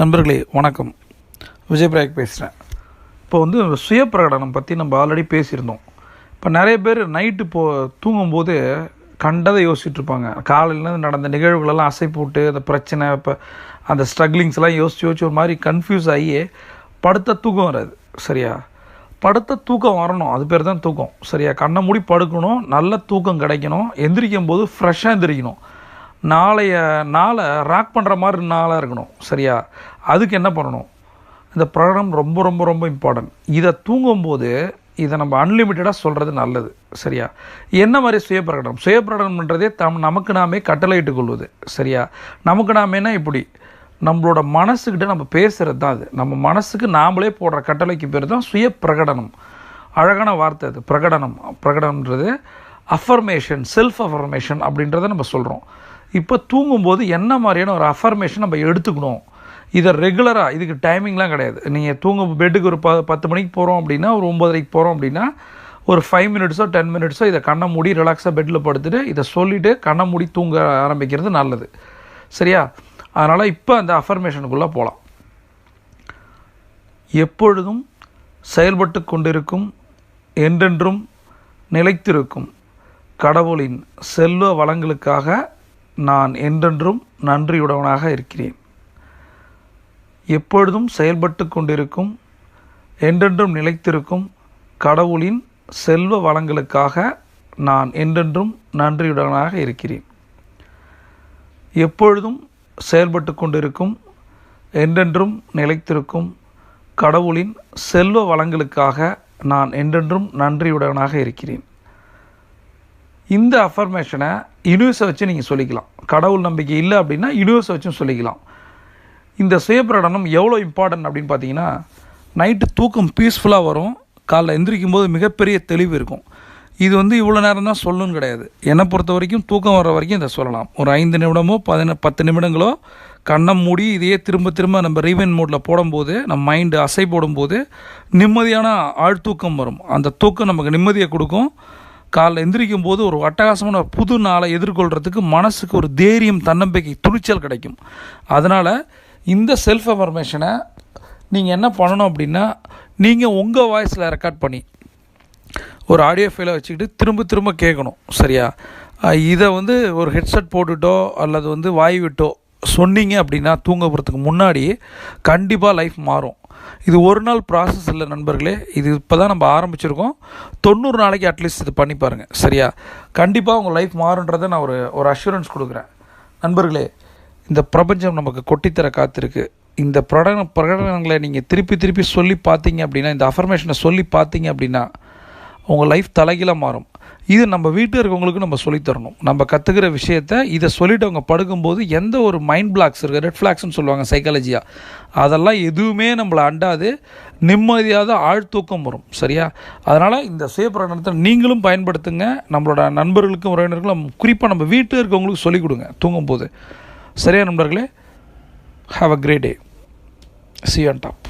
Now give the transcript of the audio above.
நண்பர்களே வணக்கம். விஜய் பிரயாக் பேசுகிறேன். இப்போ சுய பிரகடனம் பற்றி நம்ம ஆல்ரெடி பேசியிருந்தோம். இப்போ நிறைய பேர் நைட்டு தூங்கும்போது கண்டதை யோசிச்சுட்ருப்பாங்க. காலையிலேருந்து நடந்த நிகழ்வுகளெல்லாம் அசை போட்டு அந்த பிரச்சனை இப்போ அந்த ஸ்ட்ரகிளிங்ஸ்லாம் யோசிச்சு ஒரு மாதிரி கன்ஃபியூஸ் ஆகி படுத்த தூக்கம் வராது. சரியா? படுத்த தூக்கம் வரணும், அது பேர் தான் தூக்கம். சரியா? கண்ணை மூடி படுக்கணும், நல்ல தூக்கம் கிடைக்கணும், எந்திரிக்கும் போது ஃப்ரெஷ்ஷாக எந்திரிக்கணும், நாளைய நாளை ராக் பண்ணுற மாதிரி நாளாக இருக்கணும். சரியா? அதுக்கு என்ன பண்ணணும்? இந்த பிரகடனம் ரொம்ப ரொம்ப ரொம்ப இம்பார்ட்டன்ட். இதை தூங்கும்போது இதை நம்ம அன்லிமிட்டடாக சொல்கிறது நல்லது. சரியா? என்ன மாதிரி சுயப்பிரகடனம்? சுயப்பிரகடனம்ன்றதே நமக்கு நாமே கட்டளையிட்டு கொள்வது. சரியா? நமக்கு நாமேனா இப்படி நம்மளோட மனசுக்கிட்ட நம்ம பேசுகிறது தான். அது நம்ம மனசுக்கு நாமளே போடுற கட்டளைக்கு பேர் தான் சுய பிரகடனம். அழகான வார்த்தை அது, பிரகடனம். பிரகடனம்ன்றது அஃபர்மேஷன், செல்ஃப் அஃபர்மேஷன் அப்படின்றத நம்ம சொல்கிறோம். இப்போ தூங்கும்போது என்ன மாதிரியான ஒரு அஃபர்மேஷன் நம்ம எடுத்துக்கணும்? இதை ரெகுலராக, இதுக்கு டைமிங்லாம் கிடையாது. நீங்கள் பெட்டுக்கு ஒரு 10 மணிக்கு போகிறோம் அப்படின்னா, ஒரு 9:30 போகிறோம் அப்படின்னா, ஒரு 5 மினிட்ஸோ 10 மினிட்ஸோ இதை கண்ணை மூடி ரிலாக்ஸாக பெட்டில் படுத்துட்டு இதை சொல்லிவிட்டு கண்ணை மூடி தூங்க ஆரம்பிக்கிறது நல்லது. சரியா? அதனால் இப்போ அந்த அஃபர்மேஷனுக்குள்ளே போகலாம். எப்பொழுதும் செயல்பட்டு கொண்டிருக்கும், என்றென்றும் நிலைத்திருக்கும் கடவுளின் செல்வ வளங்களுக்காக நான் என்றென்றும் நன்றியுடனாக இருக்கிறேன். எப்பொழுதும் செயல்பட்டு கொண்டிருக்கும், என்றென்றும் நிலைத்திருக்கும் கடவுளின் செல்வ வளங்களுக்காக நான் என்றென்றும் நன்றியுடனாக இருக்கிறேன். எப்பொழுதும் செயல்பட்டு கொண்டிருக்கும், என்றென்றும் நிலைத்திருக்கும் கடவுளின் செல்வ வளங்களுக்காக நான் என்றென்றும் நன்றியுடனாக இருக்கிறேன். இந்த அஃபர்மேஷனை யூனிவர்ஸை வச்சு நீங்கள் சொல்லிக்கலாம். கடவுள் நம்பிக்கை இல்லை அப்படின்னா யூனிவர்ஸை வச்சும் சொல்லிக்கலாம். இந்த சுயப்பிரகடனம் எவ்வளோ இம்பார்ட்டன்ட் அப்படின்னு பார்த்தீங்கன்னா, நைட்டு தூக்கம் பீஸ்ஃபுல்லாக வரும், காலைல எந்திரிக்கும் போது மிகப்பெரிய தெளிவு இருக்கும். இது இவ்வளோ நேரம் தான் சொல்லணும்னு கிடையாது. என்னை பொறுத்த வரைக்கும் தூக்கம் வர்ற வரைக்கும் இதை சொல்லலாம். ஒரு 5 நிமிடமோ 10 நிமிடங்களோ கண்ணை மூடி இதையே திரும்ப திரும்ப நம்ம ரீவைண்ட் மோடில் போடும்போது, நம்ம மைண்டு அசை போடும்போது நிம்மதியான ஆழ்தூக்கம் வரும். அந்த தூக்கம் நமக்கு நிம்மதியை கொடுக்கும். காலைல எந்திரிக்கும் போது ஒரு அட்டகாசமான ஒரு புது நாளை எதிர்கொள்கிறதுக்கு மனசுக்கு ஒரு தைரியம், தன்னம்பிக்கை, துணிச்சல் கிடைக்கும். அதனால் இந்த செல்ஃப் அஃபர்மேஷனை நீங்கள் என்ன பண்ணணும் அப்படின்னா, நீங்கள் உங்கள் வாய்ஸில் ரெக்கார்ட் பண்ணி ஒரு ஆடியோ ஃபைலை வச்சுக்கிட்டு திரும்ப திரும்ப கேட்கணும். சரியா? இதை ஒரு ஹெட்செட் போட்டுட்டோ அல்லது வாய் விட்டோ சொன்னீங்க அப்படின்னா தூங்க போகிறதுக்கு முன்னாடி கண்டிப்பாக லைஃப் மாறும். இது ஒரு நாள் ப்ராசஸ் இல்லை நண்பர்களே. இது இப்போ தான் நம்ம ஆரம்பிச்சிருக்கோம். 90 நாளைக்கு அட்லீஸ்ட் இது பண்ணி பாருங்கள். சரியா? கண்டிப்பாக உங்கள் லைஃப் மாறுன்றதை நான் ஒரு அஷூரன்ஸ் கொடுக்குறேன். நண்பர்களே, இந்த பிரபஞ்சம் நமக்கு கொட்டித்தர காத்திருக்கு. இந்த பிரகடனங்களை நீங்கள் திருப்பி திருப்பி சொல்லி பார்த்தீங்க அப்படின்னா, இந்த அஃபர்மேஷனை சொல்லி பார்த்தீங்க அப்படின்னா உங்கள் லைஃப் தலைகீழாக மாறும். இது நம்ம வீட்டில் இருக்கவங்களுக்கு நம்ம சொல்லித்தரணும். நம்ம கற்றுக்கிற விஷயத்தை இதை சொல்லிவிட்டு அவங்க படுக்கும்போது எந்த ஒரு மைண்ட் பிளாக்ஸ் இருக்குது, ரெட் ஃப்ளாக்ஸ்னு சொல்லுவாங்க சைக்காலஜியாக, அதெல்லாம் எதுவுமே நம்மளை அண்டாது நிம்மதியாக ஆழ்தூக்கம் வரும். சரியா? அதனால் இந்த சுயப்பிரகடனத்தை நீங்களும் பயன்படுத்துங்க. நம்மளோட நண்பர்களுக்கும் உறவினர்களும் குறிப்பாக நம்ம வீட்டில் இருக்கவங்களுக்கு சொல்லிக் கொடுங்க தூங்கும்போது. சரியா நண்பர்களே? Have a great day. See you on top.